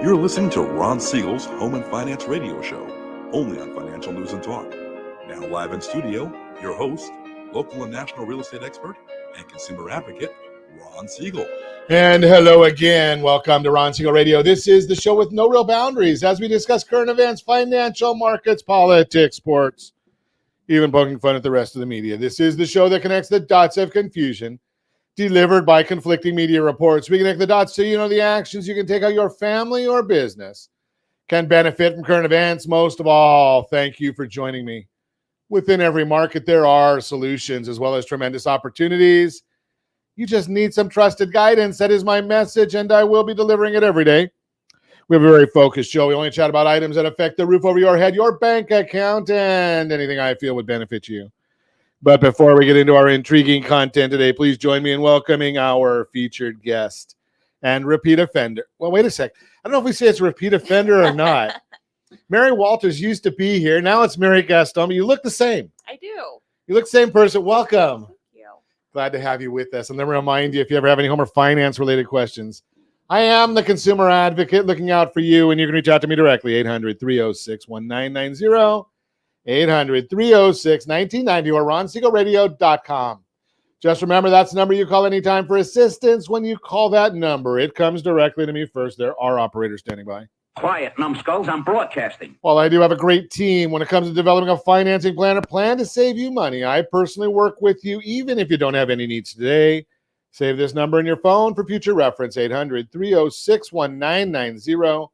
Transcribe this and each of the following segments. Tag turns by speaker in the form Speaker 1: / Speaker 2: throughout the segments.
Speaker 1: You're listening to Ron Siegel's Home and Finance Radio Show, only on Financial News and Talk. Now live in studio, your host, local and national real estate expert and consumer advocate, Ron Siegel.
Speaker 2: And hello again. Welcome to Ron Siegel Radio. This is the show with no real boundaries as we discuss current events, financial markets, politics, sports, even poking fun at the rest of the media. This is the show that connects the dots of confusion delivered by conflicting media reports. We connect the dots so you know the actions you can take out your family or business can benefit from current events. Most of all, thank you for joining me. Within every market, there are solutions as well as tremendous opportunities. You just need some trusted guidance. That is my message, and I will be delivering it every day. We have a very focused show. We only chat about items that affect the roof over your head, your bank account, and anything I feel would benefit you. But before we get into our intriguing content today, please join me in welcoming our featured guest and repeat offender. Well, wait a sec. I don't know if we say it's a repeat offender or not. Mary Walters used to be here. Now it's Mary Gaston. You look the same.
Speaker 3: I do.
Speaker 2: You look the same person. Welcome.
Speaker 3: Thank you.
Speaker 2: Glad to have you with us. And let me remind you, if you ever have any home or finance related questions, I am the consumer advocate looking out for you, and you can reach out to me directly, 800-306-1990. 800-306-1990 or ronsiegelradio.com. Just remember, that's the number you call anytime for assistance. When you call that number, it comes directly to me first. There are operators standing by.
Speaker 4: Quiet, numbskulls, I'm broadcasting.
Speaker 2: Well, I do have a great team when it comes to developing a financing plan, a plan to save you money. I personally work with you even if you don't have any needs today. Save this number in your phone for future reference, 800-306-1990,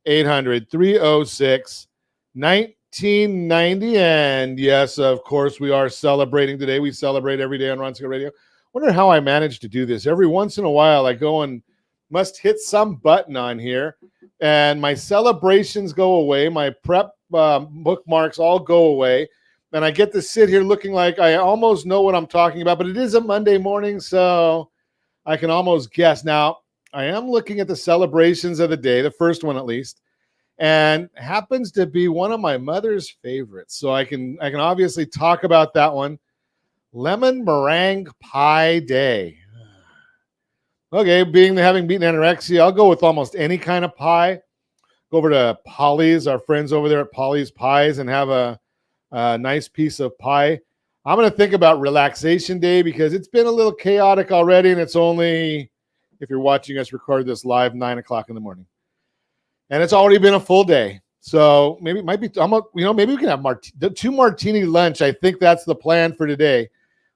Speaker 2: 800-306-1990. 1990, and yes, of course, we are celebrating today. We celebrate every day on Ron Siegel Radio. Wonder how I managed to do this. Every once in a while, I go and must hit some button on here, and my celebrations go away. My prep bookmarks all go away, and I get to sit here looking like I almost know what I'm talking about, but it is a Monday morning, so I can almost guess. Now, I am looking at the celebrations of the day, the first one at least, and happens to be one of my mother's favorites. So I can obviously talk about that one. Lemon Meringue Pie Day. Okay, having beaten anorexia, I'll go with almost any kind of pie. Go over to Polly's, our friends over there at Polly's Pies, and have a nice piece of pie. I'm going to think about Relaxation Day because it's been a little chaotic already, and it's only, if you're watching us record this live, 9 o'clock in the morning. And it's already been a full day. So maybe it might be, maybe we can have two martini lunch. I think that's the plan for today.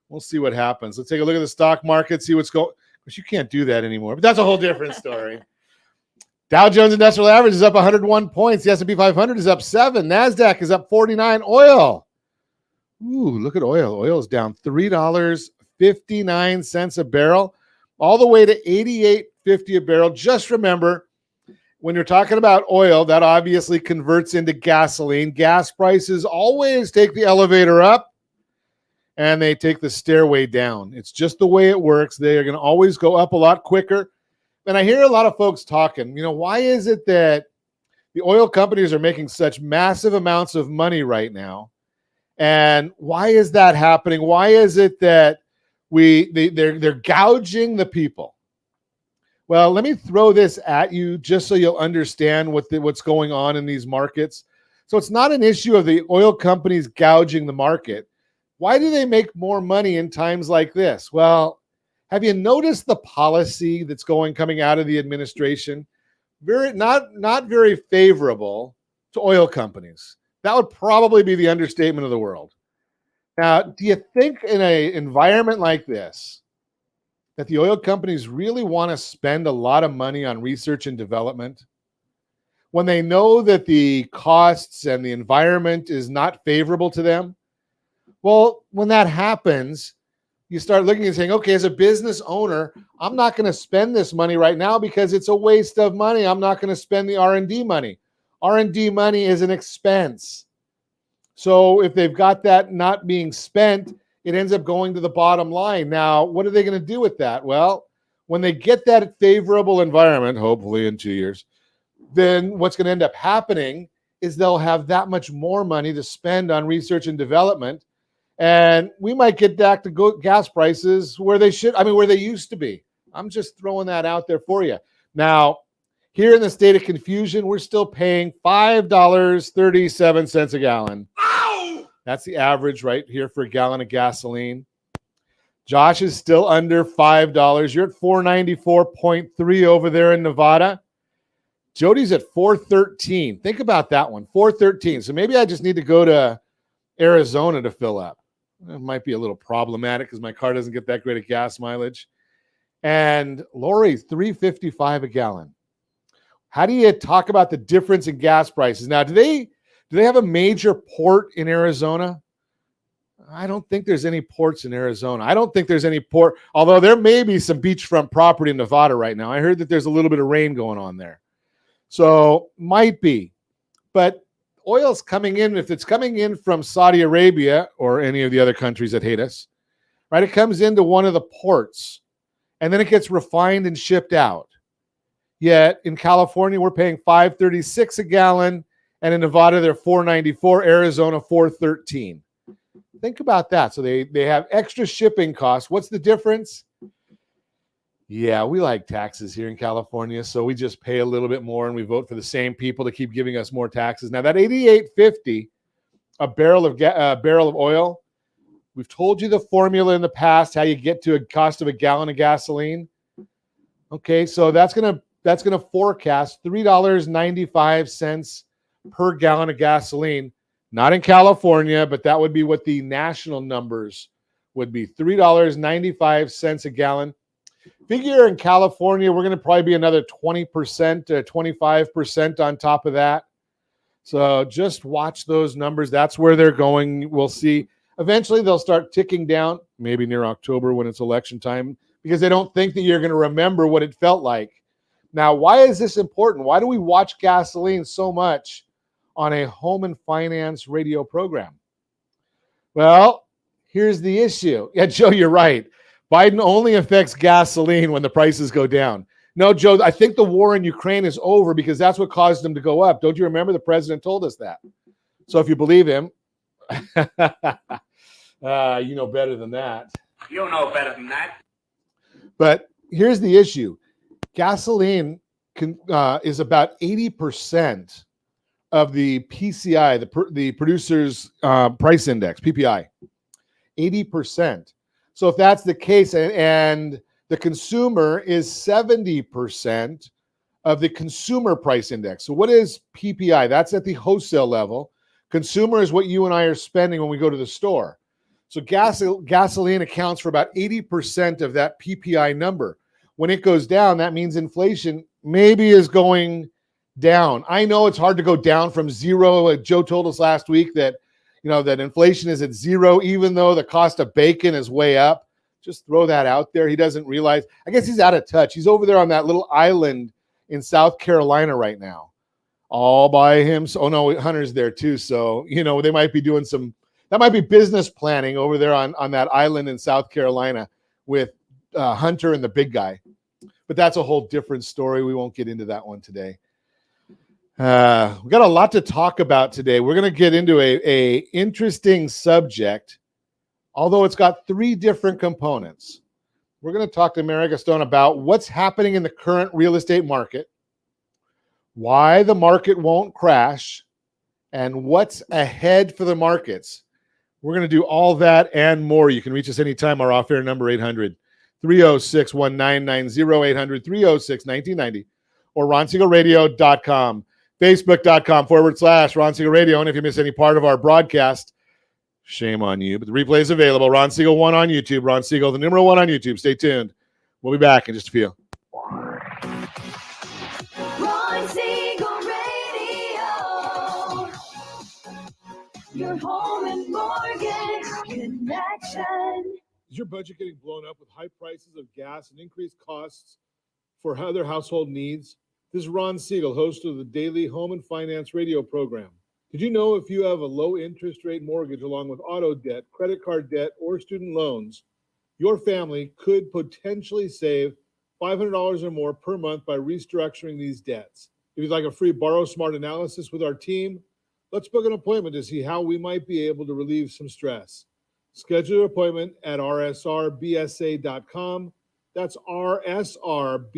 Speaker 2: We'll see what happens. Let's take a look at the stock market, see what's going, because you can't do that anymore. But that's a whole different story. Dow Jones Industrial Average is up 101 points. The S&P 500 is up 7. NASDAQ is up 49. Oil. Ooh, look at oil. Oil is down $3.59 a barrel, all the way to $88.50 a barrel. Just remember, when you're talking about oil, that obviously converts into gasoline. Gas prices always take the elevator up and they take the stairway down. It's just the way it works. They are going to always go up a lot quicker. And I hear a lot of folks talking, why is it that the oil companies are making such massive amounts of money right now? And why is that happening? Why is it that they're gouging the people? Well, let me throw this at you just so you'll understand what's going on in these markets. So it's not an issue of the oil companies gouging the market. Why do they make more money in times like this? Well, have you noticed the policy that's coming out of the administration? Not very favorable to oil companies. That would probably be the understatement of the world. Now, do you think in an environment like this, that the oil companies really want to spend a lot of money on research and development when they know that the costs and the environment is not favorable to them? Well, when that happens, you start looking and saying, okay, as a business owner, I'm not going to spend this money right now because it's a waste of money. I'm not going to spend the R&D money. R&D money is an expense. So if they've got that not being spent, it ends up going to the bottom line. Now, what are they going to do with that? Well, when they get that favorable environment, hopefully in 2 years, then what's going to end up happening is they'll have that much more money to spend on research and development. And we might get back to gas prices where they used to be. I'm just throwing that out there for you. Now, Here in the state of confusion, we're still paying $5.37 a gallon.
Speaker 1: Ow!
Speaker 2: That's the average right here for a gallon of gasoline. Josh is still under $5. You're at $4.94.3 over there in Nevada. Jody's at $4.13. Think about that one, $4.13. So maybe I just need to go to Arizona to fill up. It might be a little problematic because my car doesn't get that great of gas mileage. And Lori, $3.55 a gallon. How do you talk about the difference in gas prices? Now, do they have a major port in Arizona? I don't think there's any ports in Arizona. I don't think there's any port, although there may be some beachfront property in Nevada right now. I heard that there's a little bit of rain going on there. So might be. But oil's coming in. If it's coming in from Saudi Arabia or any of the other countries that hate us, right? It comes into one of the ports and then it gets refined and shipped out. Yet in California, we're paying $5.36 a gallon, and in Nevada, they're $4.94, Arizona, $4.13. Think about that. So they have extra shipping costs. What's the difference? Yeah, we like taxes here in California, so we just pay a little bit more, and we vote for the same people to keep giving us more taxes. Now, that $88.50 a barrel of oil, we've told you the formula in the past, how you get to a cost of a gallon of gasoline. Okay, so that's going to forecast $3.95 per gallon of gasoline. Not in California, but that would be what the national numbers would be. $3.95 a gallon. Figure in California, we're going to probably be another 20% to 25% on top of that. So just watch those numbers. That's where they're going. We'll see. Eventually, they'll start ticking down, maybe near October when it's election time, because they don't think that you're going to remember what it felt like. Now, why is this important? Why do we watch gasoline so much on a home and finance radio program? Well, here's the issue. Yeah, Joe, you're right. Biden only affects gasoline when the prices go down. No, Joe, I think the war in Ukraine is over because that's what caused them to go up. Don't you remember the president told us that? So if you believe him, you know better than that.
Speaker 4: You know better than that.
Speaker 2: But here's the issue. Gasoline is about 80% of the PCI, the producer's price index, PPI, 80%. So if that's the case, and the consumer is 70% of the consumer price index. So what is PPI? That's at the wholesale level. Consumer is what you and I are spending when we go to the store. So gasoline accounts for about 80% of that PPI number. When it goes down, that means inflation maybe is going down. I know it's hard to go down from zero. Joe told us last week that, that inflation is at zero, even though the cost of bacon is way up. Just throw that out there. He doesn't realize. I guess he's out of touch. He's over there on that little island in South Carolina right now, all by him. So, oh no, Hunter's there too. So, they might be doing that might be business planning over there on that island in South Carolina with Hunter and the big guy. But that's a whole different story. We won't get into that one today. We got a lot to talk about today. We're going to get into a interesting subject, although it's got three different components. We're going to talk to Mary Gaston about what's happening in the current real estate market, why the market won't crash, and what's ahead for the markets. We're going to do all that and more. You can reach us anytime. Our off-air number, 800-306-1990, 800-306-1990, or RonSiegelRadio.com, Facebook.com/Ron Siegel Radio. And if you miss any part of our broadcast, shame on you. But the replay is available. Ron Siegel 1 on YouTube. Ron Siegel, the number 1 on YouTube. Stay tuned. We'll be back in just a few.
Speaker 3: Ron Siegel Radio, your home and mortgage connection.
Speaker 2: Is your budget getting blown up with high prices of gas and increased costs for other household needs? This is Ron Siegel, host of the daily home and finance radio program. Did you know if you have a low interest rate mortgage along with auto debt, credit card debt, or student loans, your family could potentially save $500 or more per month by restructuring these debts? If you'd like a free Borrow Smart analysis with our team, let's book an appointment to see how we might be able to relieve some stress. Schedule your appointment at rsrbsa.com. That's rsrbsa.com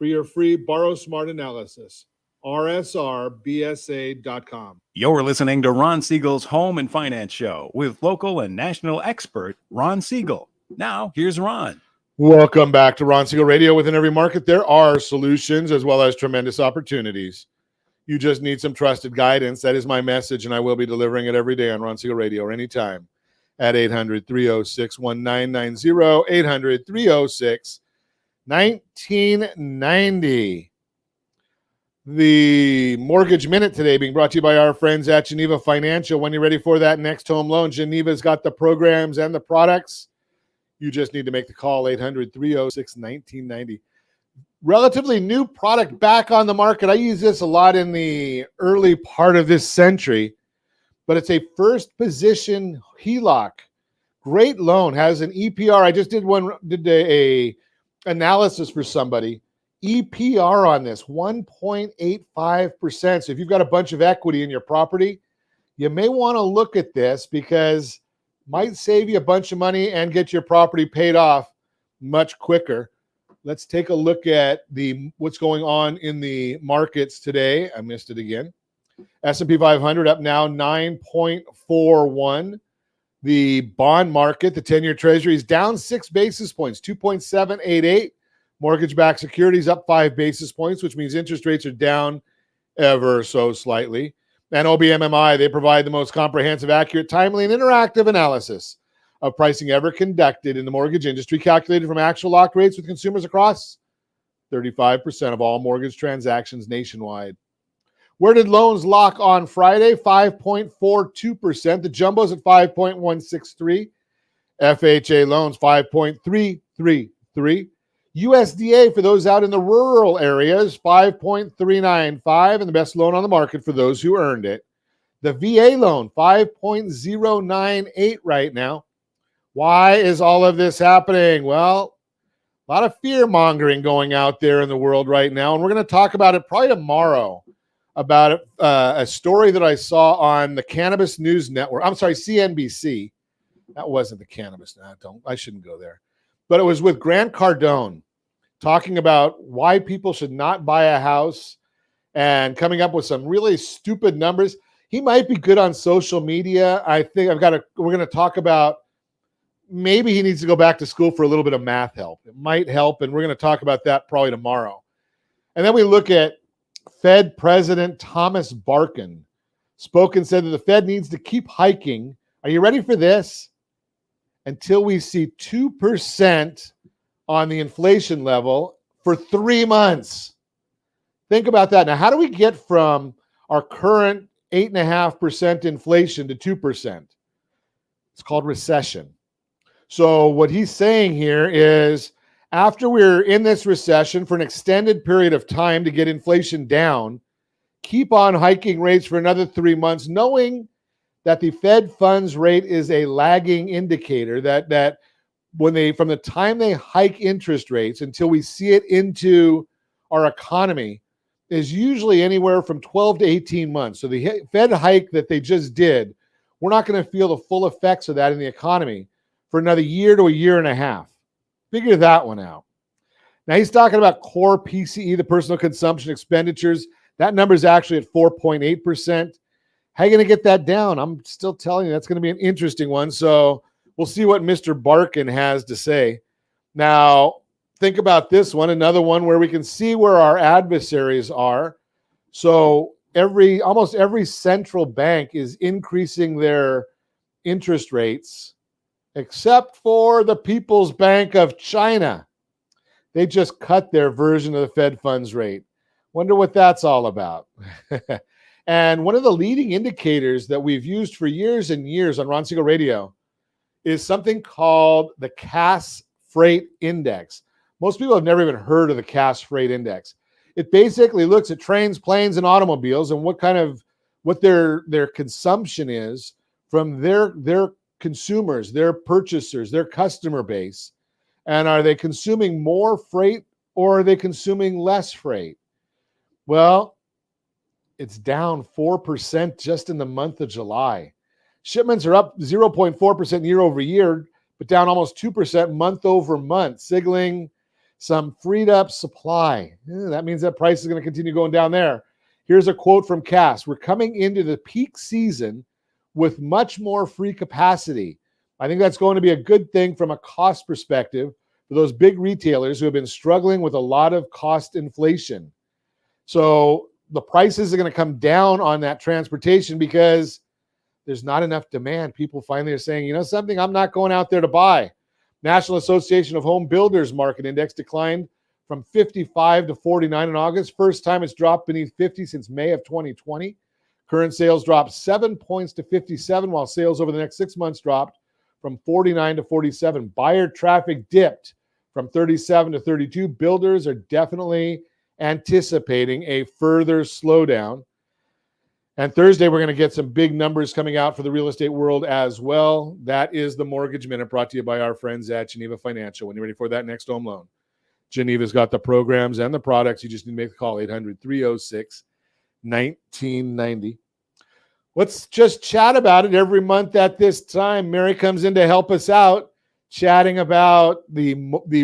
Speaker 2: for your free Borrow Smart analysis. rsrbsa.com.
Speaker 5: You're listening to Ron Siegel's Home and Finance Show with local and national expert Ron Siegel. Now, here's Ron.
Speaker 2: Welcome back to Ron Siegel Radio. Within every market, there are solutions as well as tremendous opportunities. You just need some trusted guidance. That is my message, and I will be delivering it every day on Ron Siegel Radio or anytime at 800-306-1990, 800-306-1990. The Mortgage Minute today being brought to you by our friends at Geneva Financial. When you're ready for that next home loan, Geneva's got the programs and the products. You just need to make the call, 800-306-1990. Relatively new product back on the market. I use this a lot in the early part of this century, but it's a first position HELOC. Great loan, has an EPR. I just did a analysis for somebody. EPR on this, 1.85%. So if you've got a bunch of equity in your property, you may want to look at this because it might save you a bunch of money and get your property paid off much quicker. Let's take a look at what's going on in the markets today. I missed it again. S&P 500 up now 9.41. The bond market, the 10-year Treasury is down 6 basis points, 2.788. Mortgage-backed securities up 5 basis points, which means interest rates are down ever so slightly. And OBMMI, they provide the most comprehensive, accurate, timely, and interactive analysis of pricing ever conducted in the mortgage industry, calculated from actual locked rates with consumers across 35% of all mortgage transactions nationwide. Where did loans lock on Friday? 5.42%. The jumbos at 5.163. FHA loans 5.333. USDA for those out in the rural areas, 5.395, and the best loan on the market for those who earned it. The VA loan, 5.098 right now. Why is all of this happening? Well, a lot of fear-mongering going out there in the world right now, and we're going to talk about it probably tomorrow, about a story that I saw on the Cannabis News Network. I'm sorry, CNBC. That wasn't the Cannabis. I shouldn't go there. But it was with Grant Cardone talking about why people should not buy a house and coming up with some really stupid numbers. He might be good on social media. I think we're going to talk about maybe he needs to go back to school for a little bit of math help. It might help, and we're going to talk about that probably tomorrow. And then we look at Fed President Thomas Barkin spoke and said that the Fed needs to keep hiking. Are you ready for this? Until we see 2% on the inflation level for 3 months. Think about that. Now, how do we get from our current 8.5% inflation to 2%? It's called recession. So what he's saying here is after we're in this recession for an extended period of time to get inflation down, keep on hiking rates for another 3 months, knowing that the Fed funds rate is a lagging indicator that from the time they hike interest rates until we see it into our economy is usually anywhere from 12 to 18 months. So the Fed hike that they just did, we're not going to feel the full effects of that in the economy for another year to a year and a half. Figure that one out. Now he's talking about core PCE, the personal consumption expenditures. That number is actually at 4.8%. How are you going to get that down? I'm still telling you that's going to be an interesting one. So we'll see what Mr. Barkin has to say. Now, think about this one, another one where we can see where our adversaries are. So almost every central bank is increasing their interest rates, except for the People's Bank of China. They just cut their version of the Fed funds rate. Wonder what that's all about. And one of the leading indicators that we've used for years and years on Ron Siegel Radio is something called the Cass Freight Index. Most people have never even heard of the Cass Freight Index. It basically looks at trains, planes, and automobiles and what their consumption is from their consumers, their purchasers, their customer base. And are they consuming more freight or are they consuming less freight? Well, it's down 4% just in the month of July. Shipments are up 0.4% year over year, but down almost 2% month over month, signaling some freed up supply. That means that price is going to continue going down there. Here's a quote from Cass. We're coming into the peak season with much more free capacity. I think that's going to be a good thing from a cost perspective for those big retailers who have been struggling with a lot of cost inflation. So the prices are going to come down on that transportation because there's not enough demand. People finally are saying, you know something, I'm not going out there to buy. National Association of Home Builders Market Index declined from 55 to 49 in August. First time it's dropped beneath 50 since May of 2020. Current sales dropped 7 points to 57, while sales over the next 6 months dropped from 49 to 47. Buyer traffic dipped from 37 to 32. Builders are definitely anticipating a further slowdown. And Thursday, we're going to get some big numbers coming out for the real estate world as well. That is the Mortgage Minute, brought to you by our friends at Geneva Financial. When you're ready for that next home loan, Geneva's got the programs and the products. You just need to make the call, 800-306-1990. Let's just chat about it every month at this time. Mary comes in to help us out, chatting about the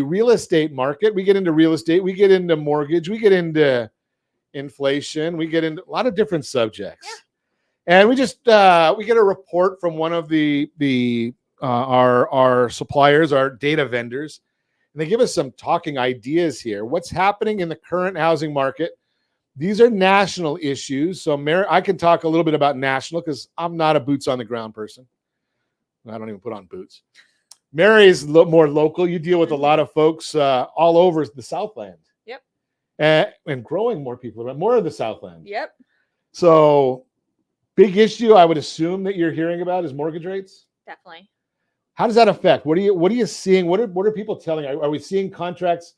Speaker 2: real estate market. We get into real estate. We get into mortgage. We get into inflation. We get into a lot of different subjects. Yeah. And we just we get a report from one of our suppliers, our data vendors, and they give us some talking ideas here. What's happening in the current housing market? These are national issues. So Mary, I can talk a little bit about national because I'm not a boots on the ground person. I don't even put on boots. Mary's more local. You deal with a lot of folks all over the Southland.
Speaker 6: Yep.
Speaker 2: And growing more people, more of the Southland.
Speaker 6: Yep.
Speaker 2: So big issue I would assume that you're hearing about is mortgage rates.
Speaker 6: Definitely.
Speaker 2: How does that affect? What are you seeing? What are people telling? Are we seeing contracts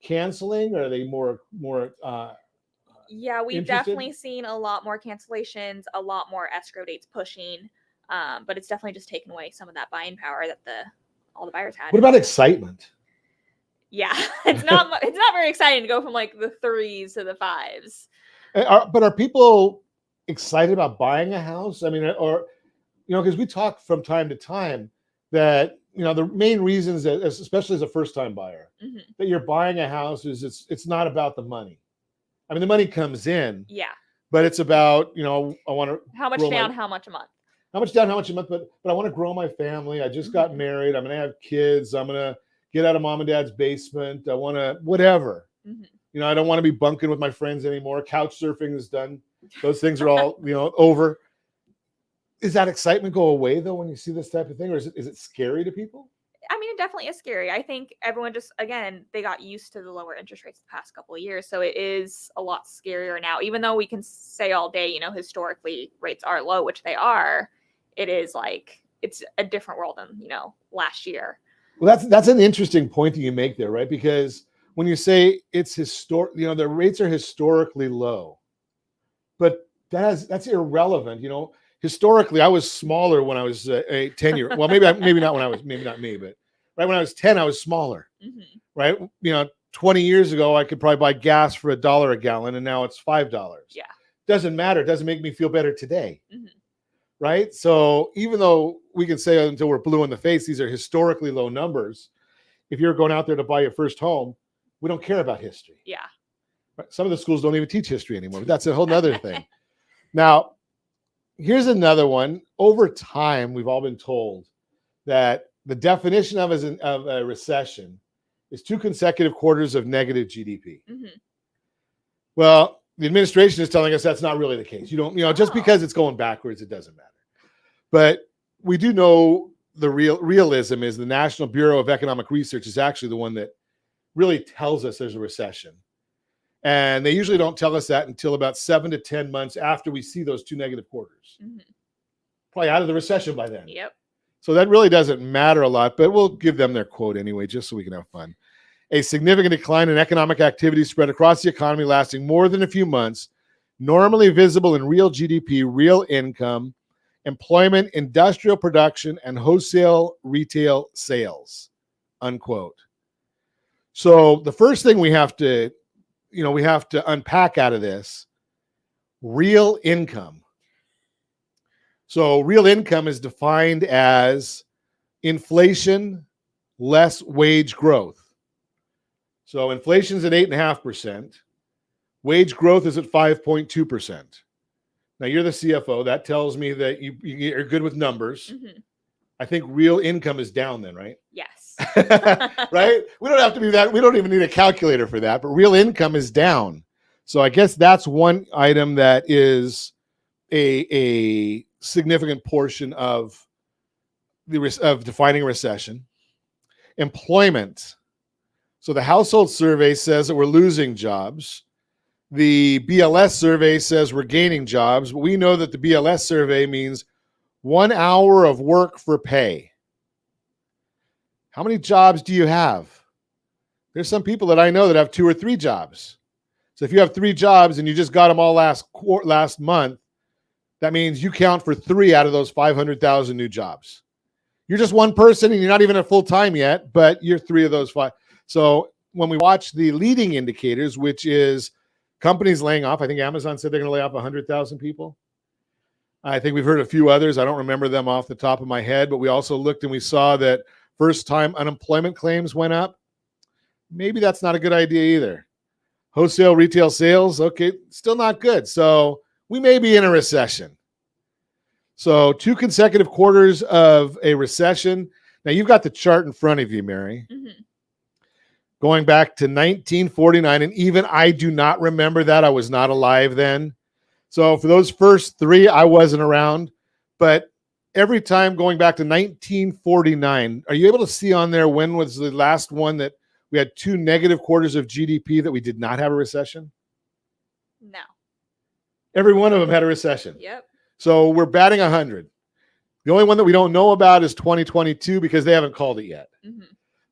Speaker 2: canceling? Or are they more
Speaker 6: yeah, we've
Speaker 2: interested?
Speaker 6: definitely seen a lot more cancellations, a lot more escrow dates pushing, but it's definitely just taken away some of that buying power that all the buyers had.
Speaker 2: What about excitement?
Speaker 6: Yeah, it's not very exciting to go from like the 3s to the 5s.
Speaker 2: But are people excited about buying a house? I mean, or because we talk from time to time that the main reasons that, especially as a first-time buyer, that you're buying a house is it's not about the money. I mean, the money comes in. Yeah. But it's about, I want to.
Speaker 6: How much down, how much a month?
Speaker 2: How much down, how much a month? But I want to grow my family. I just got married. I'm going to have kids. I'm going to get out of mom and dad's basement. I want to, whatever. I don't want to be bunking with my friends anymore. Couch surfing is done. Those things are all, over. Is that excitement go away, though, when you see this type of thing? Or is it scary to people?
Speaker 6: I mean, it definitely is scary. I think everyone they got used to the lower interest rates the past couple of years. So it is a lot scarier now, even though we can say all day, historically rates are low, which they are. It is like, it's a different world than, last year.
Speaker 2: Well, that's an interesting point that you make there, right? Because when you say it's historic, the rates are historically low, but that's irrelevant. Historically, I was smaller when I was a 10-year. Well, maybe not when I was, maybe not me, but right when I was 10, I was smaller. Right? 20 years ago, I could probably buy gas for $1 a gallon, and now it's $5. Yeah. Doesn't matter. It doesn't make me feel better today. Right? So even though we can say until we're blue in the face, these are historically low numbers. If you're going out there to buy your first home, we don't care about history. Yeah. Right? Some of the schools don't even teach history anymore. But that's a whole nother thing. Now, here's another one. Over time, we've all been told that the definition of a recession is 2 consecutive quarters of negative GDP. Well, the administration is telling us that's not really the case. You don't, just because it's going backwards, it doesn't matter. But we do know the realism is the National Bureau of Economic Research is actually the one that really tells us there's a recession. And they usually don't tell us that until about 7 to 10 months after we see those 2 negative quarters. Probably out of the recession by then. Yep. So that really doesn't matter a lot, but we'll give them their quote anyway, just so we can have fun. A significant decline in economic activity spread across the economy lasting more than a few months, normally visible in real GDP, real income, employment, industrial production, and wholesale retail sales, unquote. So the first thing we have to unpack out of this, real income. So real income is defined as inflation less wage growth. So inflation's at 8.5%. Wage growth is at 5.2%. Now you're the CFO. That tells me that you're good with numbers.
Speaker 6: Mhm.
Speaker 2: I think real income is down then, right?
Speaker 6: Yes.
Speaker 2: Right? We don't have to be that. We don't even need a calculator for that, but real income is down. So I guess that's one item that is a significant portion of defining a recession. Employment. So the household survey says that we're losing jobs. The BLS survey says we're gaining jobs, but we know that the BLS survey means 1 hour of work for pay. How many jobs do you have? There's some people that I know that have 2 or 3 jobs. So if you have 3 jobs and you just got them all last month, that means you count for 3 out of those 500,000 new jobs. You're just one person and you're not even at full time yet, but you're 3 of those 5. So when we watch the leading indicators, which is companies laying off, I think Amazon said they're going to lay off 100,000 people. I think we've heard a few others. I don't remember them off the top of my head, but we also looked and we saw that first-time unemployment claims went up. Maybe that's not a good idea either. Wholesale retail sales, okay, still not good. So we may be in a recession. So 2 consecutive quarters of a recession. Now you've got the chart in front of you, Mary.
Speaker 6: Mm-hmm.
Speaker 2: Going back to 1949, and even I do not remember that. I was not alive then. So for those first 3, I wasn't around. But every time going back to 1949, are you able to see on there when was the last one that we had 2 negative quarters of GDP that we did not have a recession?
Speaker 6: No.
Speaker 2: Every one of them had a recession.
Speaker 6: Yep.
Speaker 2: So we're batting 100. The only one that we don't know about is 2022 because they haven't called it yet.
Speaker 6: Mm-hmm.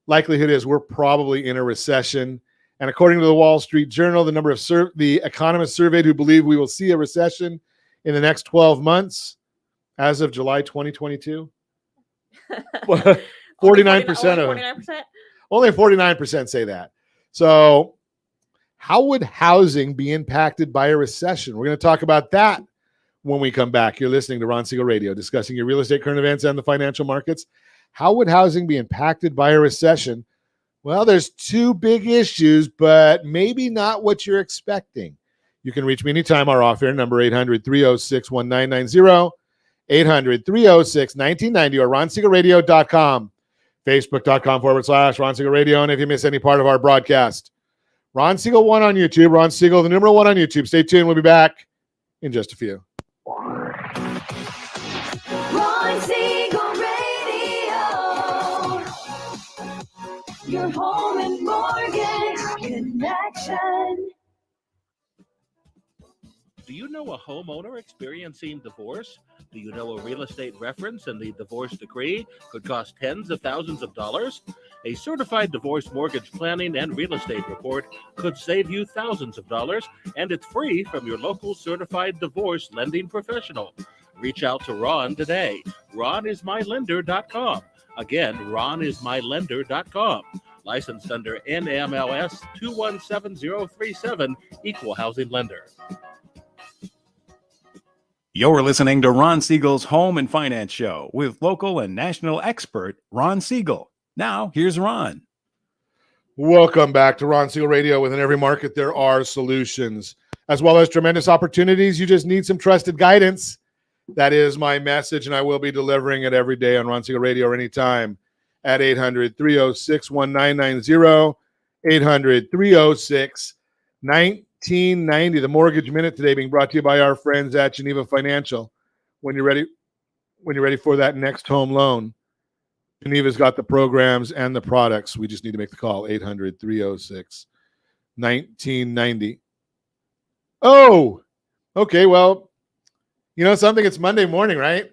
Speaker 2: Likelihood is we're probably in a recession. And according to the Wall Street Journal, the number of the economists surveyed who believe we will see a recession in the next 12 months, as of July 2022, 49% of them.
Speaker 6: 49%?
Speaker 2: Only 49% say that. So how would housing be impacted by a recession? We're going to talk about that when we come back. You're listening to Ron Siegel Radio, discussing your real estate current events and the financial markets. How would housing be impacted by a recession? Well, there's 2 big issues, but maybe not what you're expecting. You can reach me anytime. Our off-air number, 800-306-1990, 800-306-1990, or ronsiegelradio.com, facebook.com/Ron Siegel Radio. And if you miss any part of our broadcast, Ron Siegel 1 on YouTube, Ron Siegel, the numeral 1 on YouTube. Stay tuned. We'll be back in just a few.
Speaker 3: Ron Siegel Radio, your home and mortgage connection.
Speaker 7: Do you know a homeowner experiencing divorce? Do you know a real estate reference and the divorce decree could cost tens of thousands of dollars? A certified divorce mortgage planning and real estate report could save you thousands of dollars, and it's free from your local certified divorce lending professional. Reach out to Ron today. RonIsMyLender.com. Again, RonIsMyLender.com. Licensed under NMLS 217037, Equal Housing Lender.
Speaker 5: You're listening to Ron Siegel's Home and Finance Show with local and national expert Ron Siegel. Now, here's Ron.
Speaker 2: Welcome back to Ron Siegel Radio. Within every market, there are solutions, as well as tremendous opportunities. You just need some trusted guidance. That is my message, and I will be delivering it every day on Ron Siegel Radio or anytime at 800-306-1990, 800-306-1990. The Mortgage Minute today being brought to you by our friends at Geneva Financial. When you're ready for that next home loan, Geneva's got the programs and the products. We just need to make the call, 800-306-1990. Oh, okay. Well, you know something? It's Monday morning, right?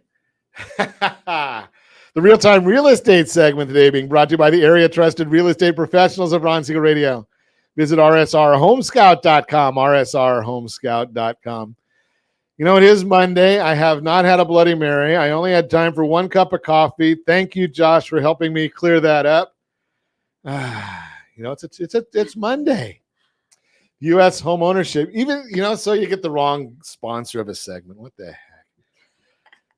Speaker 2: The real-time real estate segment today being brought to you by the area trusted real estate professionals of Ron Siegel Radio. Visit rsrhomescout.com, rsrhomescout.com. You know, it is Monday. I have not had a Bloody Mary. I only had time for 1 cup of coffee. Thank you, Josh, for helping me clear that up. You know, it's Monday. U.S. homeownership. Even, you know, so you get the wrong sponsor of a segment. What the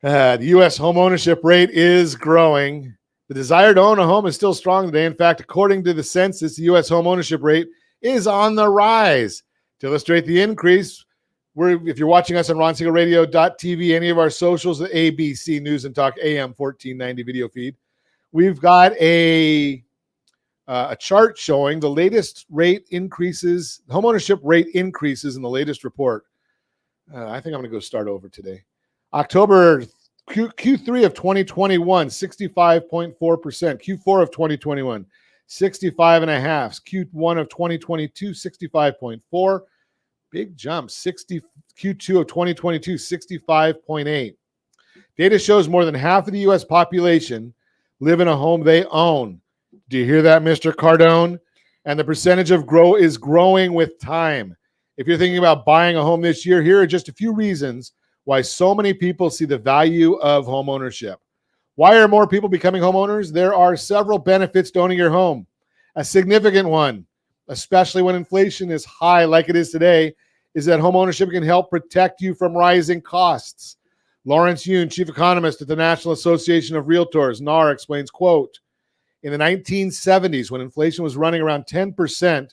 Speaker 2: heck? The U.S. homeownership rate is growing. The desire to own a home is still strong today. In fact, according to the census, the U.S. home ownership rate is on the rise. To illustrate the increase, if you're watching us on RonSiegelRadio.tv, any of our socials, the ABC News and Talk AM 1490 video feed, we've got a chart showing the latest rate increases, homeownership rate increases in the latest report. I think I'm going to go start over today. October Q3 of 2021, 65.4%. Q4 of 2021, 65.5%. Q1 of 2022, 65.4%. Big jump. Q2 of 2022, 65.8%. Data shows more than half of the U.S. population live in a home they own. Do you hear that, Mr. Cardone? And the percentage of is growing with time. If you're thinking about buying a home this year, here are just a few reasons why so many people see the value of home ownership. Why are more people becoming homeowners? There are several benefits to owning your home. A significant one, especially when inflation is high like it is today, is that home ownership can help protect you from rising costs. Lawrence Yun, chief economist at the National Association of Realtors, NAR, explains, quote, in the 1970s, when inflation was running around 10%,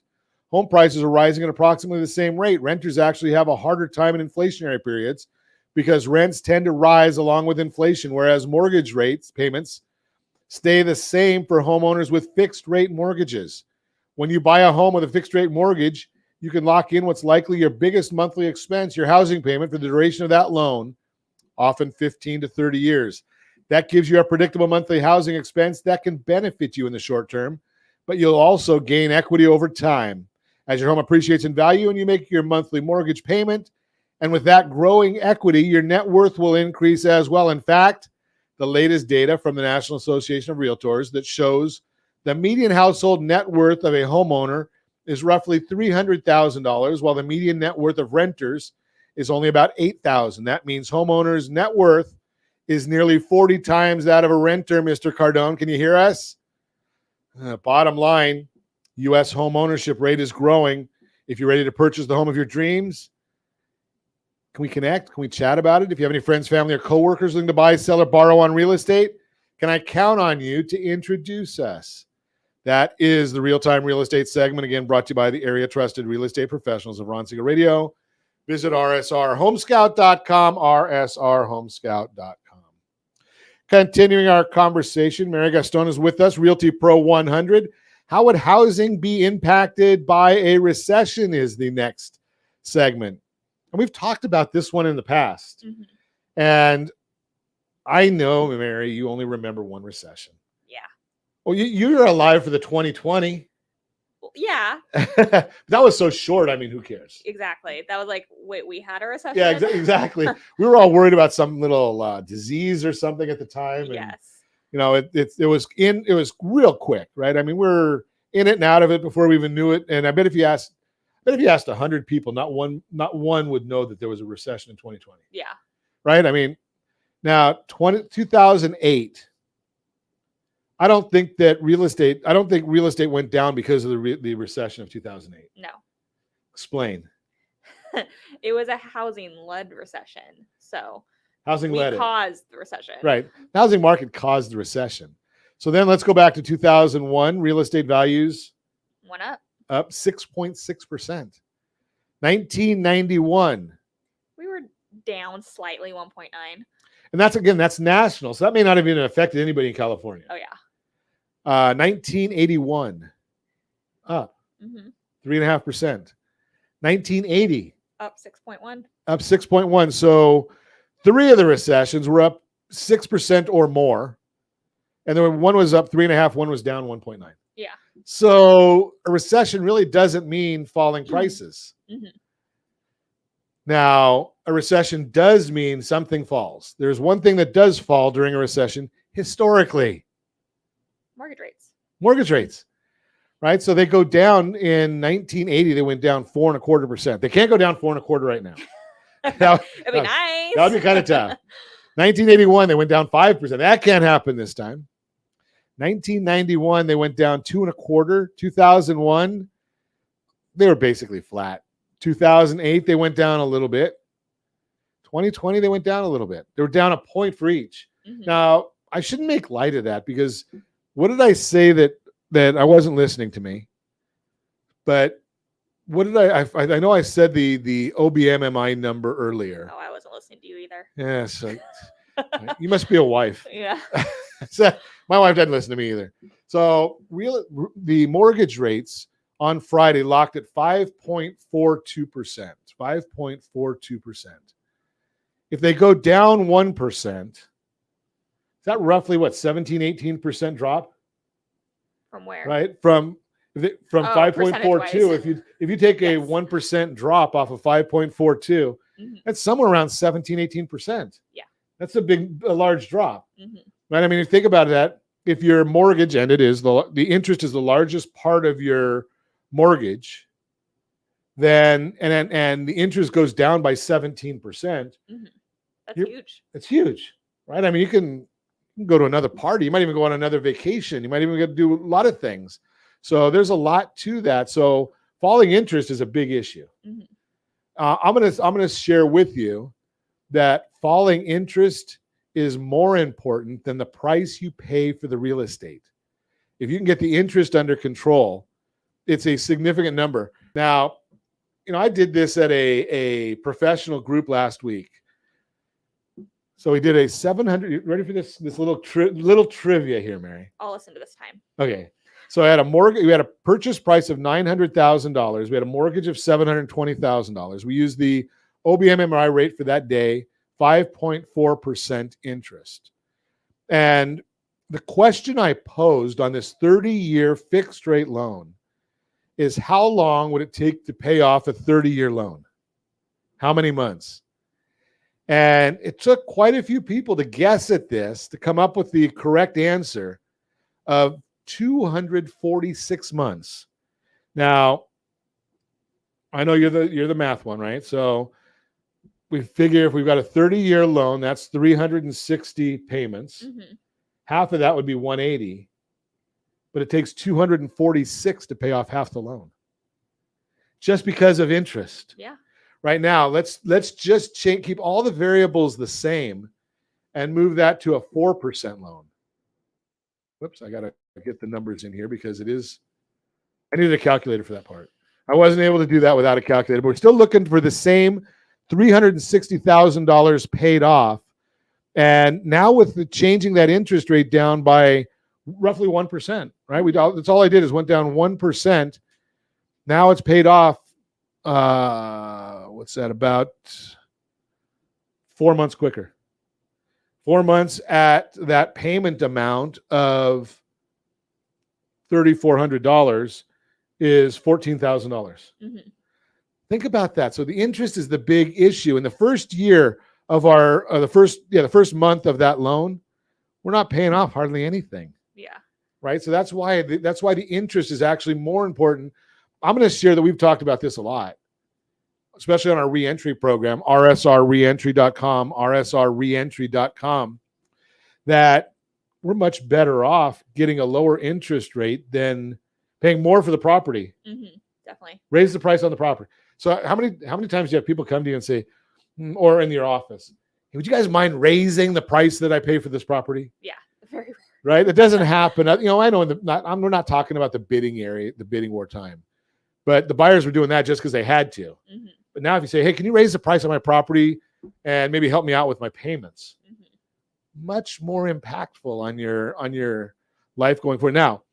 Speaker 2: home prices are rising at approximately the same rate. Renters actually have a harder time in inflationary periods because rents tend to rise along with inflation, whereas mortgage payments stay the same for homeowners with fixed rate mortgages. When you buy a home with a fixed rate mortgage, you can lock in what's likely your biggest monthly expense, your housing payment, for the duration of that loan, often 15 to 30 years. That gives you a predictable monthly housing expense that can benefit you in the short term, but you'll also gain equity over time as your home appreciates in value and you make your monthly mortgage payment. And with that growing equity, your net worth will increase as well. In fact, the latest data from the National Association of Realtors that shows the median household net worth of a homeowner is roughly $300,000, while the median net worth of renters is only about $8,000. That means homeowners' net worth is nearly 40 times that of a renter, Mr. Cardone. Can you hear us? Bottom line, U.S. home ownership rate is growing. If you're ready to purchase the home of your dreams, can we connect? Can we chat about it? If you have any friends, family, or coworkers looking to buy, sell, or borrow on real estate, can I count on you to introduce us? That is the Real-Time Real Estate segment, again, brought to you by the area trusted real estate professionals of Ron Siegel Radio. Visit rsrhomescout.com, rsrhomescout.com. Continuing our conversation, Mary Gaston is with us, Realty Pro 100. How would housing be impacted by a recession is the next segment. And we've talked about this one in the past. Mm-hmm. And I know, Mary, you only remember one recession. Yeah. Well, you're alive for the 2020.
Speaker 6: Yeah.
Speaker 2: That was so short. I mean, who cares?
Speaker 6: Exactly. That was like, wait, we had a recession?
Speaker 2: Yeah, exactly. We were all worried about some little disease or something at the time. And,
Speaker 6: yes.
Speaker 2: You know, it was real quick, right? I mean, we're in it and out of it before we even knew it. And I bet if you asked 100 people, not one would know that there was a recession in 2020.
Speaker 6: Yeah. Right?
Speaker 2: I mean, now 2008, I don't think real estate went down because of the recession of 2008.
Speaker 6: No.
Speaker 2: Explain.
Speaker 6: It was a housing-led recession. So
Speaker 2: we
Speaker 6: caused the recession.
Speaker 2: Right. The housing market caused the recession. So then let's go back to 2001. Real estate values
Speaker 6: went up
Speaker 2: 6.6%. 1991.
Speaker 6: We were down slightly, 1.9.
Speaker 2: And that's national. So that may not have even affected anybody in California.
Speaker 6: Oh, yeah.
Speaker 2: 1981, up 3.5%. 1980,
Speaker 6: up 6.1.
Speaker 2: Up 6.1. So 3 of the recessions were up 6% or more. And then one was up 3.5, one was down 1.9.
Speaker 6: Yeah.
Speaker 2: So a recession really doesn't mean falling prices. Mm-hmm. Now, a recession does mean something falls. There's one thing that does fall during a recession historically. Mortgage rates, right? So they go down in 1980. They went down 4.25%. They can't go down 4.25% right now.
Speaker 6: It'd be nice.
Speaker 2: That would be kind of tough. 1981, they went down 5%. That can't happen this time. 1991, they went down 2.25%. 2001, they were basically flat. 2008, they went down a little bit. 2020, they went down a little bit. They were down a point for each. Mm-hmm. Now, I shouldn't make light of that because What did I say that I wasn't listening to me? But what did I know I said the OBMMI number earlier.
Speaker 6: Oh, I wasn't listening to you either.
Speaker 2: Yes. You must be a wife.
Speaker 6: Yeah.
Speaker 2: So, my wife doesn't listen to me either. So the mortgage rates on Friday locked at 5.42%. 5.42%. If they go down 1%, is that roughly what, 17, 18% drop?
Speaker 6: From where?
Speaker 2: Right? From 5.42. If you take a
Speaker 6: Yes.
Speaker 2: 1% drop off of 5.42, that's somewhere around 17, 18%.
Speaker 6: Yeah.
Speaker 2: That's a large drop.
Speaker 6: Mm-hmm.
Speaker 2: Right? I mean, if you think about that, if your mortgage, and it is, the interest is the largest part of your mortgage, then and the interest goes down by 17%.
Speaker 6: That's huge.
Speaker 2: It's huge, right? I mean, you can go to another party. You might even go on another vacation. You might even get to do a lot of things. So there's a lot to that. So falling interest is a big issue. I'm gonna share with you that falling interest is more important than the price you pay for the real estate. If you can get the interest under control, it's a significant number. Now, I did this at a professional group last week. So we did a 700. Ready for this little trivia here, Mary?
Speaker 6: I'll listen to this time.
Speaker 2: Okay. So I had a mortgage. We had a purchase price of $900,000. We had a mortgage of $720,000. We used the OBMMI rate for that day, 5.4% interest. And the question I posed on this 30-year fixed rate loan is, how long would it take to pay off a 30-year loan? How many months? And it took quite a few people to guess at this to come up with the correct answer of 246 months. Now, I know you're the math one, right? So we figure if we've got a 30-year loan, that's 360 payments. Half of that would be 180, but it takes 246 to pay off half the loan, just because of interest.
Speaker 6: Yeah.
Speaker 2: Right now, let's just keep all the variables the same and move that to a 4% loan. Whoops, I got to get the numbers in here because I needed a calculator for that part. I wasn't able to do that without a calculator, but we're still looking for the same $360,000 paid off. And now with the changing that interest rate down by roughly 1%, right? That's all I did is went down 1%. Now it's paid off. What's that, about 4 months quicker? 4 months at that payment amount of $3,400 is $14,000. Think about that. So the interest is the big issue. In the first year of the first month of that loan, we're not paying off hardly anything.
Speaker 6: Yeah.
Speaker 2: Right. So that's why the interest is actually more important. I'm going to share that we've talked about this a lot, especially on our reentry program, rsrreentry.com, rsrreentry.com, that we're much better off getting a lower interest rate than paying more for the property.
Speaker 6: Definitely. Raise
Speaker 2: the price on the property. So how many times do you have people come to you and say, or in your office, hey, would you guys mind raising the price that I pay for this property?
Speaker 6: Yeah, very rare.
Speaker 2: Right? That doesn't happen. I know we're not talking about the bidding area, the bidding war time, but the buyers were doing that just because they had to. But now if you say, hey, can you raise the price on my property and maybe help me out with my payments? Much more impactful on your life going forward. Now,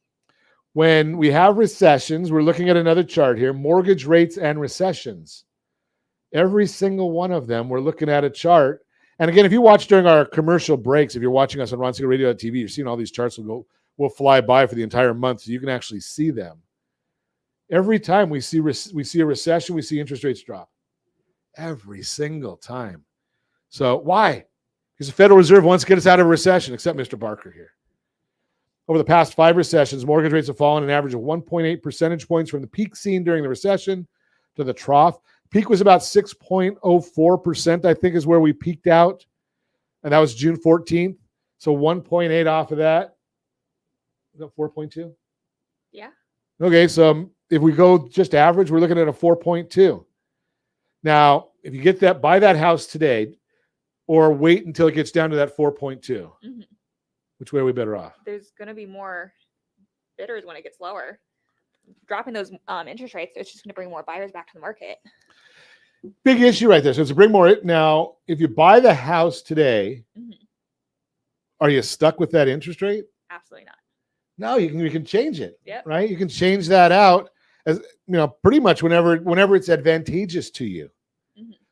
Speaker 2: when we have recessions, we're looking at another chart here, mortgage rates and recessions. Every single one of them, we're looking at a chart. And again, if you watch during our commercial breaks, if you're watching us on RonSiegelRadio.tv, you're seeing all these charts will fly by for the entire month, so you can actually see them. Every time we see a recession, we see interest rates drop. Every single time. So why? Because the Federal Reserve wants to get us out of a recession, except Mr. Barker here. Over the past 5 recessions, mortgage rates have fallen an average of 1.8 percentage points from the peak seen during the recession to the trough. Peak was about 6.04%, I think, is where we peaked out. And that was June 14th. So 1.8 off of that. Is that 4.2?
Speaker 6: Yeah.
Speaker 2: Okay, so if we go just average, we're looking at a 4.2. Now, if you get that, buy that house today or wait until it gets down to that 4.2. Which way are we better off?
Speaker 6: There's going to be more bidders when it gets lower. Dropping those interest rates, it's just going to bring more buyers back to the market.
Speaker 2: Big issue right there. So it's to bring more. Now, if you buy the house today, are you stuck with that interest rate?
Speaker 6: Absolutely not.
Speaker 2: No, you can change it.
Speaker 6: Yep.
Speaker 2: Right? You can change that out as pretty much whenever it's advantageous to you.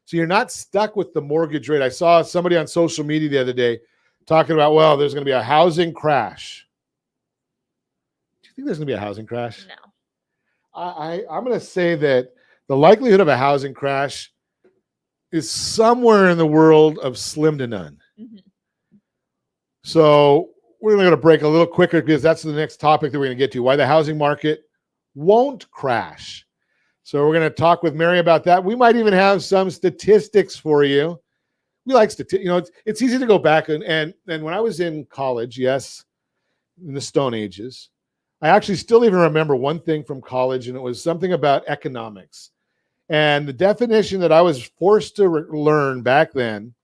Speaker 2: So you're not stuck with the mortgage rate. I saw somebody on social media the other day talking about, well, there's going to be a housing crash. Do you think there's going to be a housing crash?
Speaker 6: No.
Speaker 2: I'm going to say that the likelihood of a housing crash is somewhere in the world of slim to none. So we're going to break a little quicker because that's the next topic that we're going to get to, why the housing market won't crash. So we're going to talk with Mary about that. We might even have some statistics for you. We like statistics. It's easy to go back and when I was in college, yes, in the Stone Ages, I actually still even remember one thing from college, and it was something about economics. And the definition that I was forced to learn back then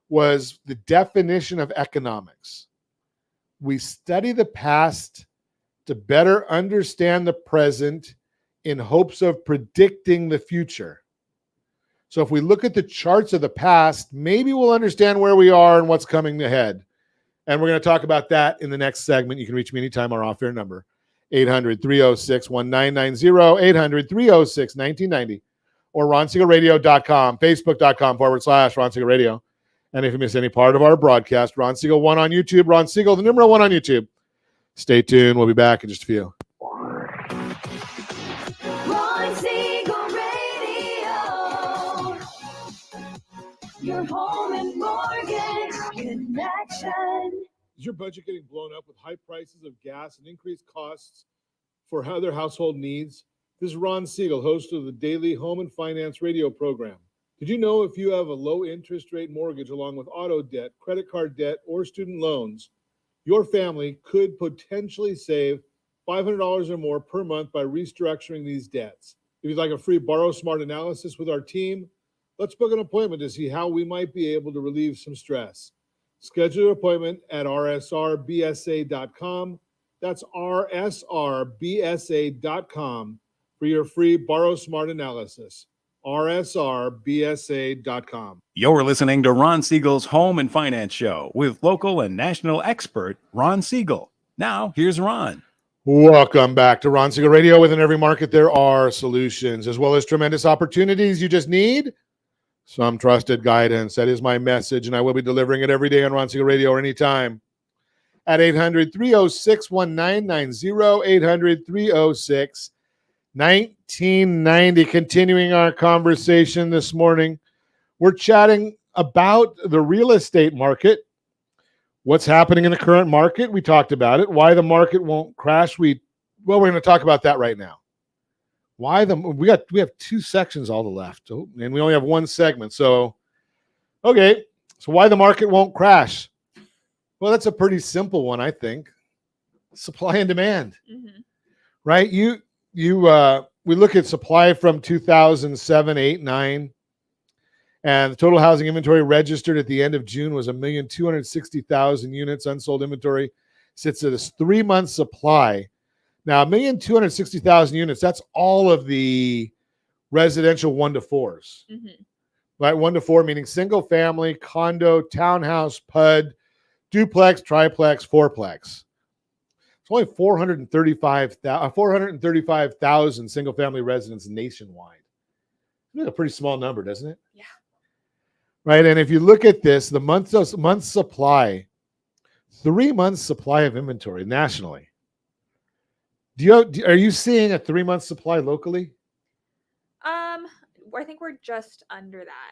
Speaker 2: was the definition of economics. We study the past to better understand the present in hopes of predicting the future. So if we look at the charts of the past, maybe we'll understand where we are and what's coming ahead. And we're going to talk about that in the next segment. You can reach me anytime. Our off-air number, 800-306-1990, 800-306-1990, or RonSiegelRadio.com, Facebook.com/Ron Siegel Radio. And if you miss any part of our broadcast, Ron Siegel 1 on YouTube, Ron Siegel, the number 1 on YouTube. Stay tuned. We'll be back in just a few.
Speaker 3: Ron Siegel Radio. Your home and mortgage connection.
Speaker 2: Is your budget getting blown up with high prices of gas and increased costs for other household needs? This is Ron Siegel, host of the daily Home and Finance radio program. Did you know if you have a low interest rate mortgage along with auto debt, credit card debt, or student loans, your family could potentially save $500 or more per month by restructuring these debts? If you'd like a free Borrow Smart analysis with our team, let's book an appointment to see how we might be able to relieve some stress. Schedule an appointment at rsrbsa.com. That's rsrbsa.com for your free Borrow Smart analysis. rsrbsa.com.
Speaker 5: You're listening to Ron Siegel's Home and Finance Show with local and national expert Ron Siegel. Now, here's Ron.
Speaker 2: Welcome back to Ron Siegel Radio. Within every market, there are solutions as well as tremendous opportunities. You just need some trusted guidance. That is my message, and I will be delivering it every day on Ron Siegel Radio or anytime at 800-306-1990, 800-306-1990. Continuing our conversation this morning, we're chatting about the real estate market, what's happening in the current market. We talked about it, why the market won't crash. We're going to talk about that right now. We have 2 sections all the left, and we only have 1 segment. So why the market won't crash? Well, that's a pretty simple one, I think. Supply and demand, right? We look at supply from 2007, 8, 9, and the total housing inventory registered at the end of June was 1,260,000 units. Unsold inventory sits at a 3-month supply. Now, 1,260,000 units, that's all of the residential 1 to 4s. Right? 1 to 4 meaning single family, condo, townhouse, PUD, duplex, triplex, fourplex. It's only 435,000 single family residents nationwide. It's a pretty small number, doesn't it?
Speaker 6: Yeah.
Speaker 2: Right. And if you look at this, the month supply, 3 months supply of inventory nationally. Are you seeing a 3-month supply locally?
Speaker 6: I think we're just under that.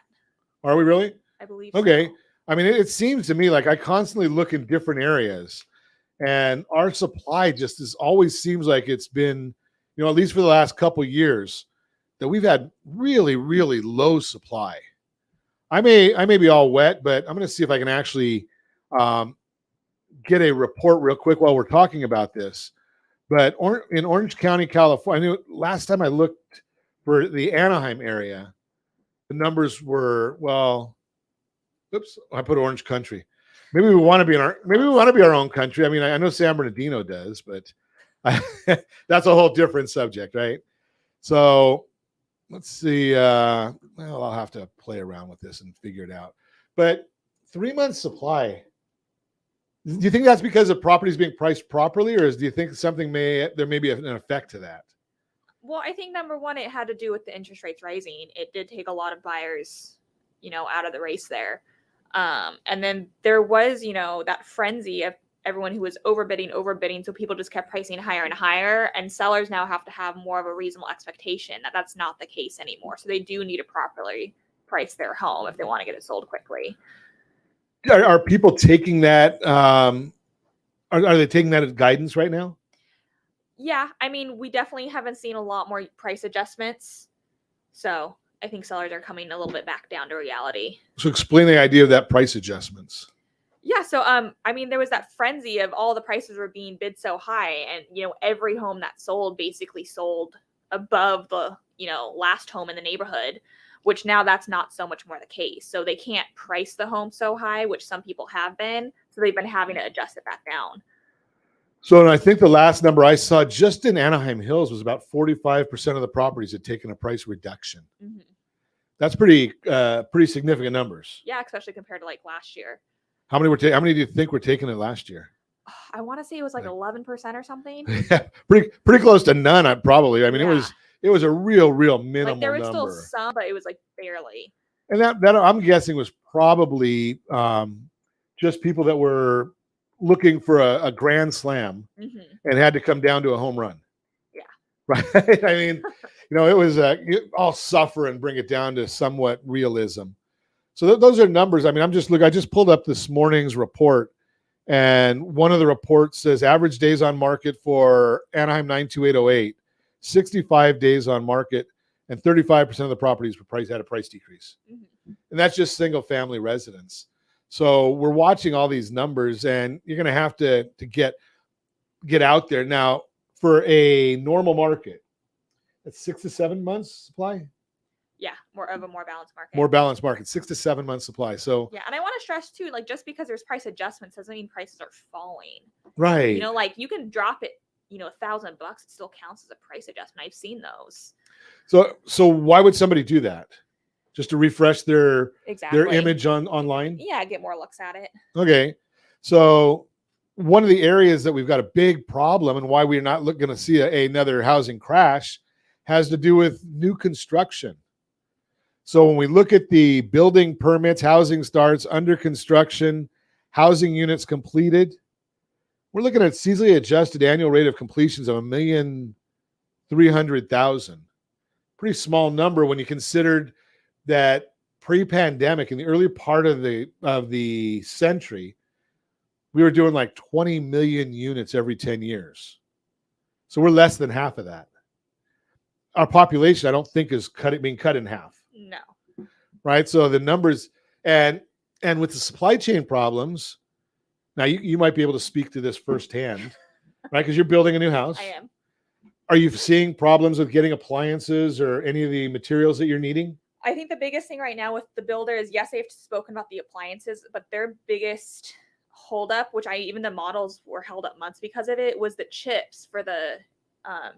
Speaker 2: Are we really?
Speaker 6: I believe.
Speaker 2: Okay.
Speaker 6: So.
Speaker 2: I mean, it seems to me like I constantly look in different areas, and our supply always seems like it's been, at least for the last couple of years, that we've had really, really low supply. I may be all wet, but I'm going to see if I can actually get a report real quick while we're talking about this. But in Orange County, California, last time I looked for the Anaheim area, the numbers were, I put Orange Country. Maybe we want to be our own country. I mean, I know San Bernardino does, but That's a whole different subject, right? So let's see. Well, I'll have to play around with this and figure it out. But 3 months supply. Do you think that's because the property is being priced properly, or do you think there may be an effect to that?
Speaker 6: Well, I think number one, it had to do with the interest rates rising. It did take a lot of buyers, out of the race there. And then there was, that frenzy of everyone who was overbidding. So people just kept pricing higher and higher. And sellers now have to have more of a reasonable expectation that that's not the case anymore. So they do need to properly price their home if they want to get it sold quickly.
Speaker 2: Are people taking that? Are they taking that as guidance right now?
Speaker 6: Yeah, I mean, we definitely haven't seen a lot more price adjustments. So I think sellers are coming a little bit back down to reality.
Speaker 2: So explain the idea of that price adjustments.
Speaker 6: Yeah, so I mean, there was that frenzy of all the prices were being bid so high, and every home that sold basically sold above the last home in the neighborhood, which now that's not so much more the case. So they can't price the home so high, which some people have been. So they've been having to adjust it back down.
Speaker 2: So I think the last number I saw just in Anaheim Hills was about 45% of the properties had taken a price reduction.
Speaker 6: Mm-hmm.
Speaker 2: That's pretty significant numbers.
Speaker 6: Yeah, especially compared to like last year.
Speaker 2: How many do you think were taking it last year?
Speaker 6: I want to say it was like 11% or something.
Speaker 2: Yeah, pretty close to none. Probably. I mean,
Speaker 6: Yeah.
Speaker 2: it was a real minimal
Speaker 6: like there was
Speaker 2: number.
Speaker 6: still some, but it was like barely.
Speaker 2: And that I'm guessing was probably just people that were looking for a grand slam and had to come down to a home run.
Speaker 6: Yeah.
Speaker 2: Right. I mean, it was all suffer and bring it down to somewhat realism. So those are numbers. I mean, I just pulled up this morning's report, and one of the reports says average days on market for Anaheim 92808, 65 days on market, and 35% of the properties had a price decrease. Mm-hmm. And that's just single family residents. So we're watching all these numbers, and you're going to have to get out there. Now, for a normal market, that's 6 to 7 months supply.
Speaker 6: Yeah, more balanced market.
Speaker 2: More balanced market, 6 to 7 months supply. So
Speaker 6: yeah, and I want to stress too, like just because there's price adjustments doesn't mean prices are falling.
Speaker 2: Right.
Speaker 6: Like you can drop it, $1,000, it still counts as a price adjustment. I've seen those.
Speaker 2: So why would somebody do that? Just to refresh their image online?
Speaker 6: Yeah, get more looks at it.
Speaker 2: Okay. So one of the areas that we've got a big problem and why we're not going to see another housing crash has to do with new construction. So when we look at the building permits, housing starts, under construction, housing units completed, we're looking at seasonally adjusted annual rate of completions of 1,300,000. Pretty small number when you considered that pre-pandemic in the early part of the century, we were doing like 20 million units every 10 years. So we're less than half of that. Our population, I don't think, is being cut in half.
Speaker 6: No.
Speaker 2: Right. So the numbers and with the supply chain problems, now you might be able to speak to this firsthand, right? Because you're building a new house.
Speaker 6: I am.
Speaker 2: Are you seeing problems with getting appliances or any of the materials that you're needing?
Speaker 6: I think the biggest thing right now with the builder is, yes, they've spoken about the appliances, but their biggest holdup, even the models were held up months because of it, was the chips for the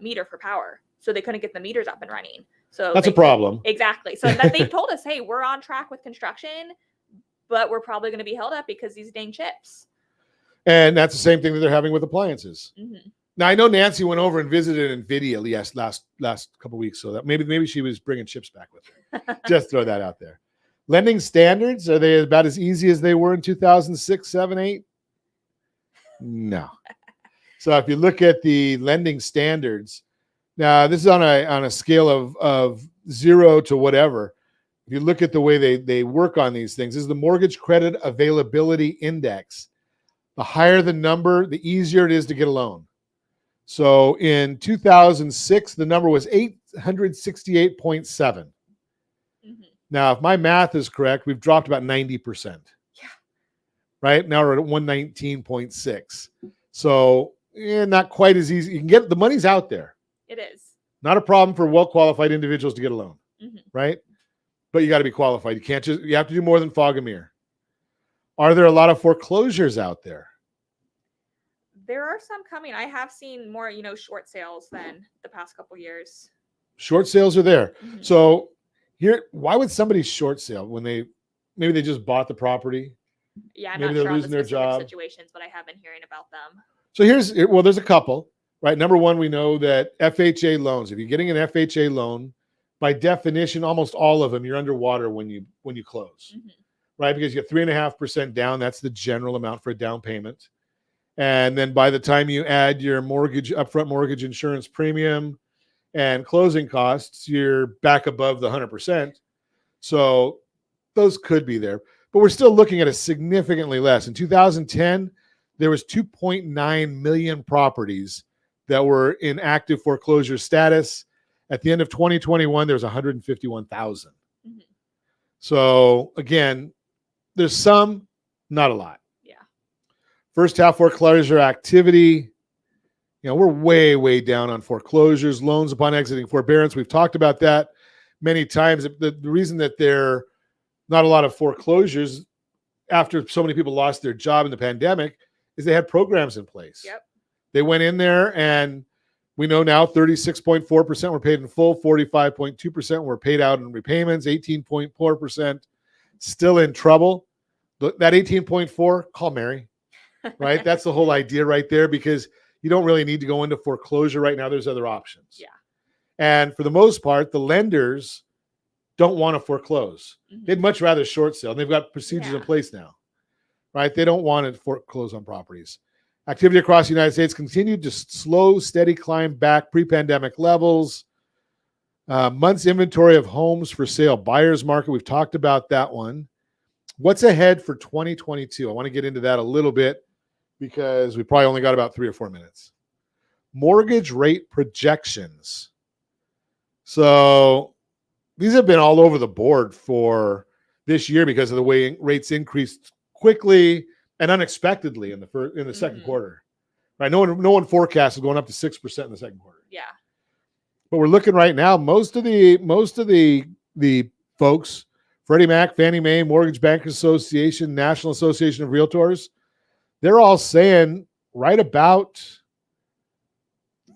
Speaker 6: meter for power. So they couldn't get the meters up and running. So
Speaker 2: that's a problem.
Speaker 6: Exactly. So that they've told us, hey, we're on track with construction, but we're probably going to be held up because these dang chips.
Speaker 2: And that's the same thing that they're having with appliances.
Speaker 6: Mm-hmm.
Speaker 2: Now I know Nancy went over and visited NVIDIA last couple of weeks, so that maybe she was bringing chips back with her. Just throw that out there. Lending standards, are they about as easy as they were in 2006, 7, 8? No. So if you look at the lending standards, now this is on a scale of 0 to whatever. If you look at the way they work on these things, this is the Mortgage Credit Availability Index. The higher the number, the easier it is to get a loan. So in 2006, the number was 868.7. Mm-hmm. Now, if my math is correct, we've dropped about 90%.
Speaker 6: Yeah.
Speaker 2: Right? Now we're at 119.6. So not quite as easy. You can get the money's out there.
Speaker 6: It is.
Speaker 2: Not a problem for well-qualified individuals to get a loan. Mm-hmm. Right? But you got to be qualified. You have to do more than fog a mirror. Are there a lot of foreclosures out there?
Speaker 6: There are some coming. I have seen more, short sales than the past couple years.
Speaker 2: Short sales are there.
Speaker 6: Mhm.
Speaker 2: So here, why would somebody short sale when maybe they just bought the property?
Speaker 6: Yeah, I'm
Speaker 2: Maybe
Speaker 6: not
Speaker 2: they're
Speaker 6: sure on the
Speaker 2: losing their
Speaker 6: specific
Speaker 2: job.
Speaker 6: situations, but I have been hearing about them.
Speaker 2: So there's a couple, right? Number one, we know that FHA loans, if you're getting an FHA loan, by definition, almost all of them, you're underwater when you close,
Speaker 6: Mhm.
Speaker 2: right? Because you get 3.5% down. That's the general amount for a down payment. And then by the time you add your upfront mortgage insurance premium and closing costs, you're back above the 100%. So those could be there, but we're still looking at a significantly less. In 2010, there was 2.9 million properties that were in active foreclosure status. At the end of 2021, there was 151,000.
Speaker 6: Mhm.
Speaker 2: So again, there's some, not a lot.
Speaker 6: Yeah.
Speaker 2: First half foreclosure activity, we're way, way down on foreclosures, loans upon exiting forbearance. We've talked about that many times. The reason that there not a lot of foreclosures after so many people lost their job in the pandemic is they had programs in place.
Speaker 6: Yep.
Speaker 2: They went in there, and we know now 36.4% were paid in full, 45.2% were paid out in repayments, 18.4% still in trouble. That 18.4, call Mary, right? That's the whole idea right there, because you don't really need to go into foreclosure right now. There's other options.
Speaker 6: Yeah.
Speaker 2: And for the most part, the lenders don't want to foreclose.
Speaker 6: Mhm.
Speaker 2: They'd much rather short sale. They've got procedures in
Speaker 6: Yeah.
Speaker 2: place now, right? They don't want to foreclose on properties. Activity across the United States continued to slow, steady climb back pre-pandemic levels. Months inventory of homes for sale, buyer's market. We've talked about that one. What's ahead for 2022? I want to get into that a little bit because we probably only got about 3 or 4 minutes. Mortgage rate projections. So these have been all over the board for this year because of the way rates increased quickly and unexpectedly in the second
Speaker 6: Mhm.
Speaker 2: quarter. Right? No one forecasted going up to 6% in the second quarter.
Speaker 6: Yeah.
Speaker 2: But we're looking right now, most of the folks, Freddie Mac, Fannie Mae, Mortgage Bankers Association, National Association of Realtors, they're all saying right about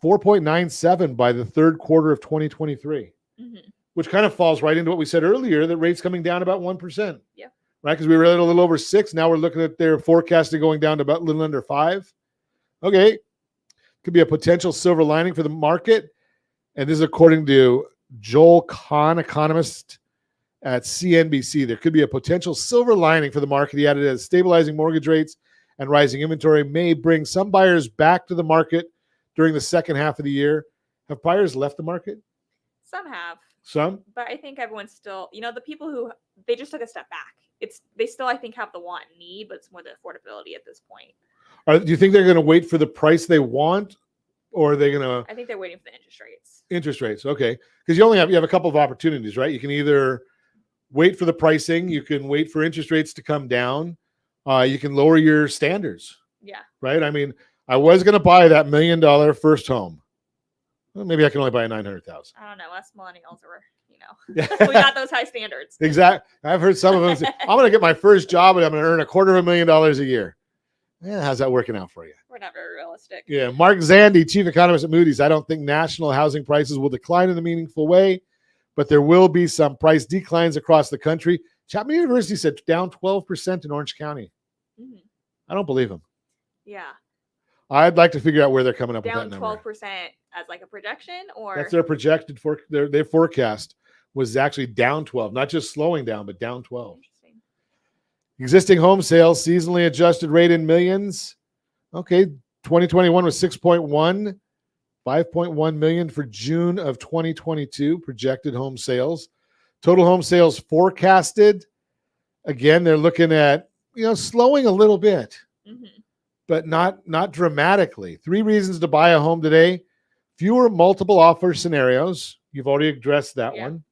Speaker 2: 4.97 by the third quarter of 2023.
Speaker 6: Mhm.
Speaker 2: Which kind of falls right into what we said earlier, that rates coming down about 1%.
Speaker 6: Yeah.
Speaker 2: Right? Because we were at a little over 6. Now we're looking at their forecasting going down to about a little under 5. Okay. Could be a potential silver lining for the market. And this is according to Joel Kahn, economist at CNBC. There could be a potential silver lining for the market. He added as stabilizing mortgage rates and rising inventory may bring some buyers back to the market during the second half of the year. Have buyers left the market?
Speaker 6: Some have.
Speaker 2: Some?
Speaker 6: But I think everyone's still, the people who they just took a step back. They still, I think, have the want and need, but it's more the affordability at this point.
Speaker 2: Do you think they're going to wait for the price they want, or are they going to?
Speaker 6: I think they're waiting for the interest rates.
Speaker 2: Interest rates, okay, because you have a couple of opportunities, right? You can either wait for the pricing, you can wait for interest rates to come down, you can lower your standards.
Speaker 6: Yeah.
Speaker 2: Right. I mean, I was going to buy that $1 million first home. Well, maybe I can only buy a 900,000.
Speaker 6: I don't know. Us millennials are, we got those high standards.
Speaker 2: Exactly. I've heard some of them say, I'm going to get my first job and I'm going to earn $250,000 a year. Yeah, how's that working out for you?
Speaker 6: We're not very realistic.
Speaker 2: Yeah. Mark Zandi, chief economist at Moody's. I don't think national housing prices will decline in a meaningful way, but there will be some price declines across the country. Chapman University said down 12% in Orange County.
Speaker 6: Mhm.
Speaker 2: I don't believe them.
Speaker 6: Yeah.
Speaker 2: I'd like to figure out where they're coming up with
Speaker 6: Down
Speaker 2: that number.
Speaker 6: 12% as like a projection, or
Speaker 2: That's their projected their forecast was actually down 12, not just slowing down, but down 12.
Speaker 6: Interesting.
Speaker 2: Existing home sales, seasonally adjusted rate in millions. Okay, 2021 was 6.1, 5.1 million for June of 2022, projected home sales. Total home sales forecasted. Again, they're looking at, slowing a little bit,
Speaker 6: Mhm.
Speaker 2: but not dramatically. 3 reasons to buy a home today. Fewer multiple offer scenarios. You've already addressed that
Speaker 6: Yeah.
Speaker 2: one.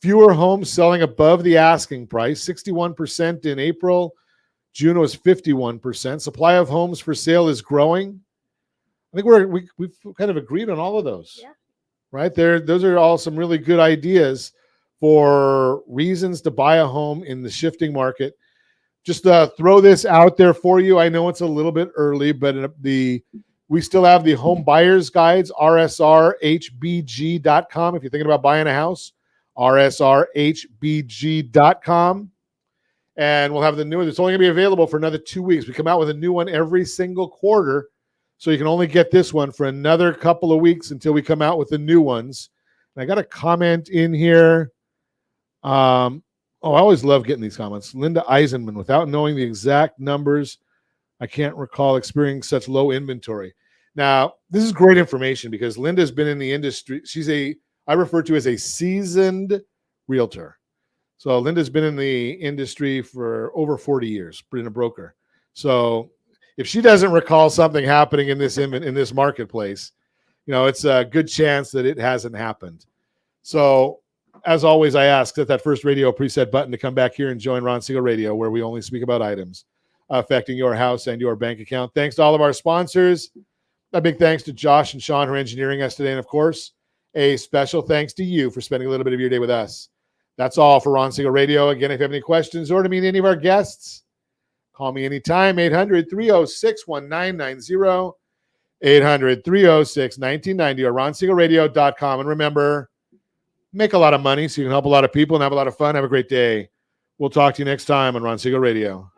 Speaker 2: Fewer homes selling above the asking price, 61% in April. June was 51%. Supply of homes for sale is growing. I think we've kind of agreed on all of those.
Speaker 6: Yeah.
Speaker 2: Right there. Those are all some really good ideas for reasons to buy a home in the shifting market. just throw this out there for you. I know it's a little bit early, but we still have the home buyers guides, rsrhbg.com. If you're thinking about buying a house, rsrhbg.com. And we'll have the new one. It's only going to be available for another 2 weeks. We come out with a new one every single quarter. So you can only get this one for another couple of weeks until we come out with the new ones. And I got a comment in here. I always love getting these comments. Linda Eisenman, without knowing the exact numbers, I can't recall experiencing such low inventory. Now, this is great information because Linda's been in the industry. I refer to as a seasoned realtor. So Linda's been in the industry for over 40 years, being a broker. So if she doesn't recall something happening in this marketplace, it's a good chance that it hasn't happened. So as always, I ask that first radio preset button to come back here and join Ron Siegel Radio, where we only speak about items affecting your house and your bank account. Thanks to all of our sponsors. A big thanks to Josh and Sean for engineering us today. And of course, a special thanks to you for spending a little bit of your day with us. That's all for Ron Siegel Radio. Again, if you have any questions or to meet any of our guests, call me anytime, 800-306-1990, 800-306-1990, or ronsiegelradio.com. And remember, make a lot of money so you can help a lot of people and have a lot of fun. Have a great day. We'll talk to you next time on Ron Siegel Radio.